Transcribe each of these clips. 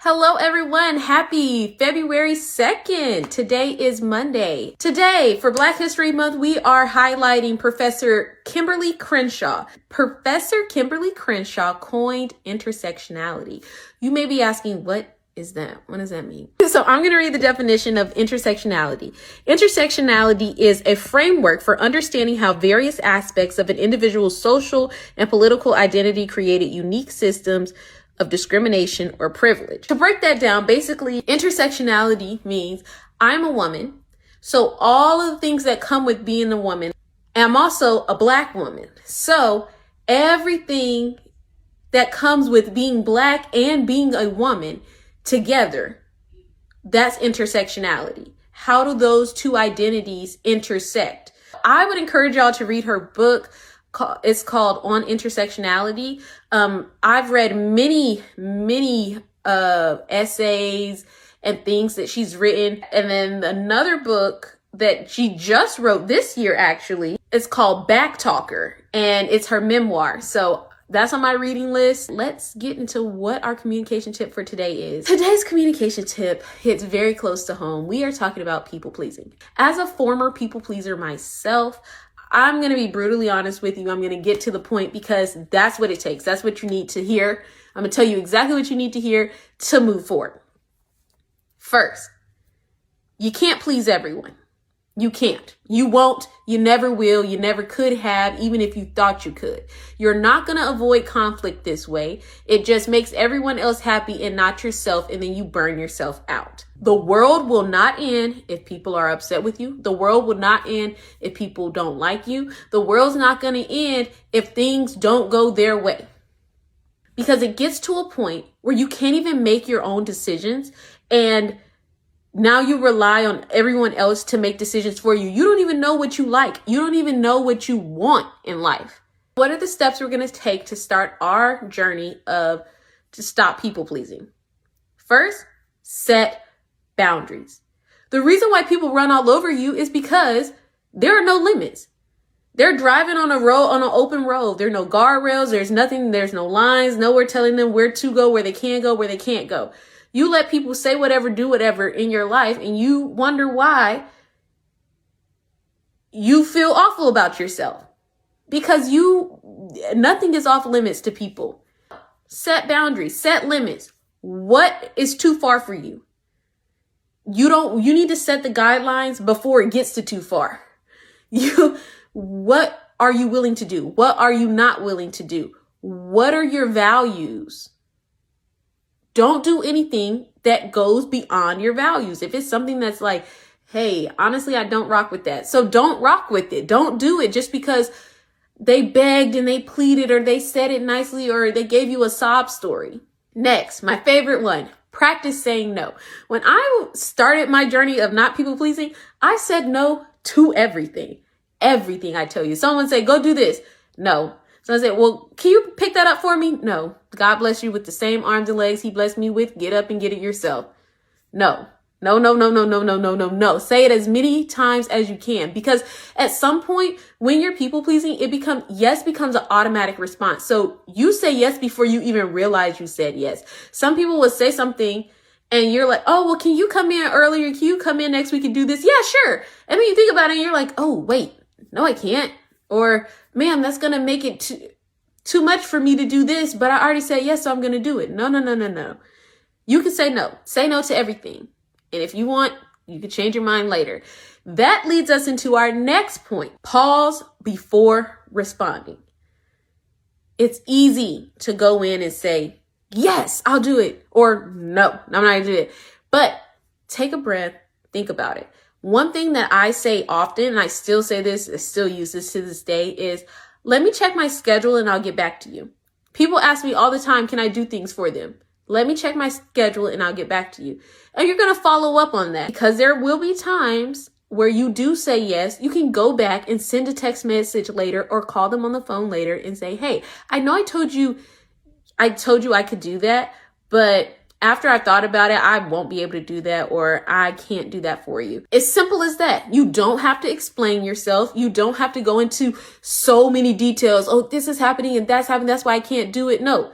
Hello everyone, happy February 2nd. Today is Monday. Today, for Black History Month, we are highlighting Professor Kimberly Crenshaw. Professor Kimberly Crenshaw coined intersectionality. You may be asking, what is that? What does that mean? So I'm going to read the definition of intersectionality. Intersectionality is a framework for understanding how various aspects of an individual's social and political identity created unique systems of discrimination or privilege. To break that down, basically, intersectionality means I'm a woman, so all of the things that come with being a woman, I'm also a Black woman. So everything that comes with being Black and being a woman together, that's intersectionality. How do those two identities intersect? I would encourage y'all to read her book. It's called On Intersectionality. I've read many essays and things that she's written. And then another book that she just wrote this year, actually, it's called Backtalker, and it's her memoir. So that's on my reading list. Let's get into what our communication tip for today is. Today's communication tip hits very close to home. We are talking about people pleasing. As a former people pleaser myself, I'm going to be brutally honest with you. I'm going to get to the point because that's what it takes. That's what you need to hear. I'm going to tell you exactly what you need to hear to move forward. First, you can't please everyone. You can't. You won't. You never will. You never could have, even if you thought you could. You're not going to avoid conflict this way. It just makes everyone else happy and not yourself, and then you burn yourself out. The world will not end if people are upset with you. The world will not end if people don't like you. The world's not going to end if things don't go their way. Because it gets to a point where you can't even make your own decisions, and now you rely on everyone else to make decisions for you. You don't even know what you like. You don't even know what you want in life. What are the steps we're going to take to start our journey to stop people pleasing? First, set boundaries. The reason why people run all over you is because there are no limits. They're driving on an open road. There are no guardrails. There's nothing. There's no lines. Nowhere telling them where to go, where they can go, where they can't go. You let people say whatever, do whatever in your life, and you wonder why you feel awful about yourself. Because nothing is off limits to people. Set boundaries, set limits. What is too far for you? You need to set the guidelines before it gets to too far. What are you willing to do? What are you not willing to do? What are your values? Don't do anything that goes beyond your values. If it's something that's like, hey, honestly, I don't rock with that. So don't rock with it. Don't do it just because they begged and they pleaded or they said it nicely or they gave you a sob story. Next, my favorite one, practice saying no. When I started my journey of not people pleasing, I said no to everything. Everything I tell you. Someone say, go do this. No. So I said, well, can you pick that up for me? No. God bless you with the same arms and legs he blessed me with. Get up and get it yourself. No. No, no, no, no, no, no, no, no, no. Say it as many times as you can, because at some point when you're people pleasing, yes becomes an automatic response. So you say yes before you even realize you said yes. Some people will say something and you're like, oh, well, can you come in earlier? Can you come in next week and do this? Yeah, sure. And then you think about it and you're like, oh, wait, no, I can't. Or, ma'am, that's going to make it too much for me to do this, but I already said yes, so I'm going to do it. No, no, no, no, no. You can say no. Say no to everything. And if you want, you can change your mind later. That leads us into our next point. Pause before responding. It's easy to go in and say, yes, I'll do it. Or no, I'm not going to do it. But take a breath. Think about it. One thing that I say often, and I still say this, I still use this to this day, is let me check my schedule and I'll get back to you. People ask me all the time, can I do things for them? Let me check my schedule and I'll get back to you. And you're going to follow up on that, because there will be times where you do say yes. You can go back and send a text message later or call them on the phone later and say, hey, I know I told you I could do that, but after I thought about it, I won't be able to do that, or I can't do that for you. It's simple as that. You don't have to explain yourself. You don't have to go into so many details. Oh, this is happening and that's happening. That's why I can't do it. No,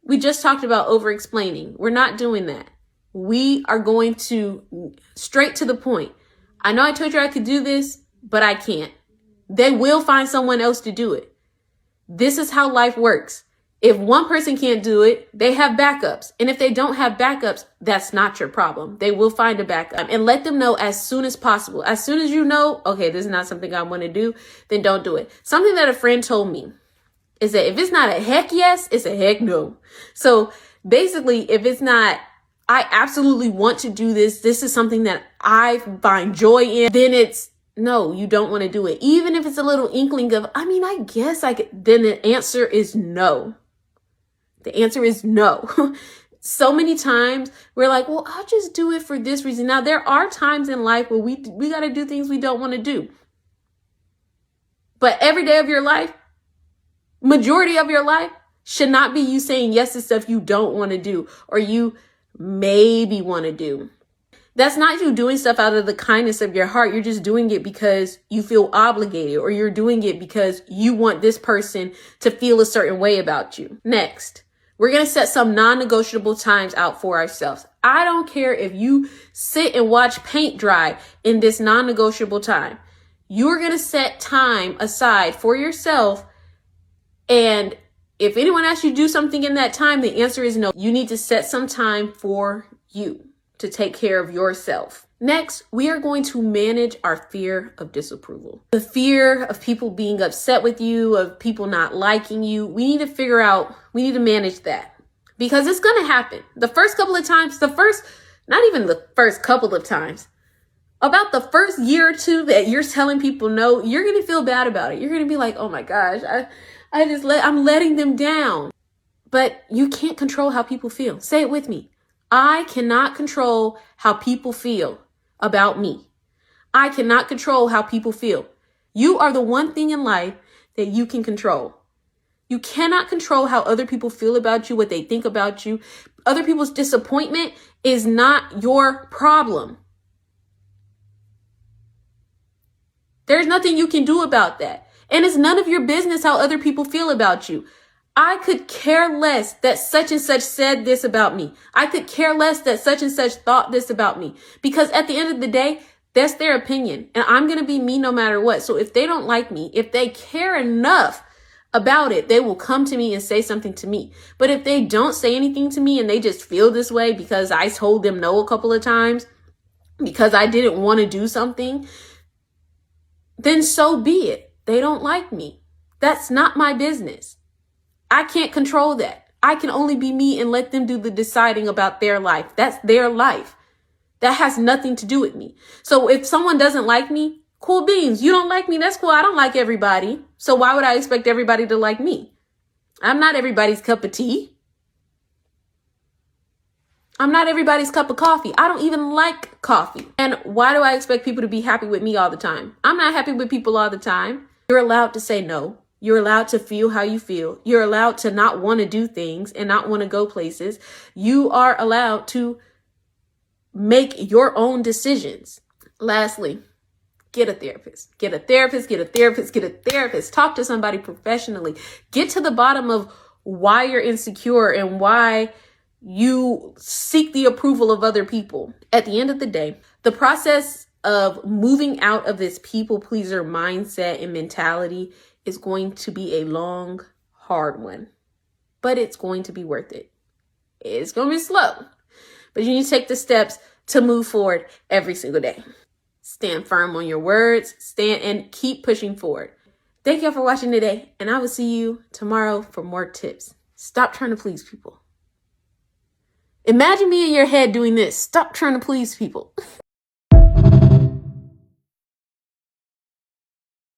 We just talked about over-explaining. We're not doing that. We are going to straight to the point. I know I told you I could do this, but I can't. They will find someone else to do it. This is how life works. If one person can't do it, they have backups. And if they don't have backups, that's not your problem. They will find a backup, and let them know as soon as possible. As soon as you know, okay, this is not something I want to do, then don't do it. Something that a friend told me is that if it's not a heck yes, it's a heck no. So basically, if it's not, I absolutely want to do this, this is something that I find joy in, then it's no, you don't want to do it. Even if it's a little inkling of, I guess I could, then the answer is no. The answer is no. So many times we're like, well, I'll just do it for this reason. Now, there are times in life where we got to do things we don't want to do. But every day of your life, majority of your life, should not be you saying yes to stuff you don't want to do or you maybe want to do. That's not you doing stuff out of the kindness of your heart. You're just doing it because you feel obligated, or you're doing it because you want this person to feel a certain way about you. Next, we're going to set some non-negotiable times out for ourselves. I don't care if you sit and watch paint dry in this non-negotiable time. You're going to set time aside for yourself. And if anyone asks you to do something in that time, the answer is no. You need to set some time for you to take care of yourself. Next, we are going to manage our fear of disapproval. The fear of people being upset with you, of people not liking you. We need to manage that, because it's going to happen. The first couple of times, not even the first couple of times, about the first year or two that you're telling people no, you're going to feel bad about it. You're going to be like, oh my gosh, I'm letting them down. But you can't control how people feel. Say it with me. I cannot control how people feel about me. I cannot control how people feel. You are the one thing in life that you can control. You cannot control how other people feel about you, what they think about you. Other people's disappointment is not your problem. There's nothing you can do about that. And it's none of your business how other people feel about you. I could care less that such and such said this about me. I could care less that such and such thought this about me. Because at the end of the day, that's their opinion. And I'm going to be me no matter what. So if they don't like me, if they care enough about it, they will come to me and say something to me. But if they don't say anything to me and they just feel this way because I told them no a couple of times, because I didn't want to do something, then so be it. They don't like me. That's not my business. I can't control that. I can only be me and let them do the deciding about their life. That's their life. That has nothing to do with me. So if someone doesn't like me, cool beans. You don't like me, that's cool. I don't like everybody. So why would I expect everybody to like me? I'm not everybody's cup of tea. I'm not everybody's cup of coffee. I don't even like coffee. And why do I expect people to be happy with me all the time? I'm not happy with people all the time. You're allowed to say no. You're allowed to feel how you feel. You're allowed to not want to do things and not want to go places. You are allowed to make your own decisions. Lastly, get a therapist. Get a therapist, get a therapist, get a therapist. Talk to somebody professionally. Get to the bottom of why you're insecure and why you seek the approval of other people. At the end of the day, the process of moving out of this people pleaser mindset and mentality is going to be a long, hard one, but it's going to be worth it. It's going to be slow, but you need to take the steps to move forward every single day. Stand firm on your words, stand and keep pushing forward. Thank you all for watching today, and I will see you tomorrow for more tips. Stop trying to please people. Imagine me in your head doing this. Stop trying to please people.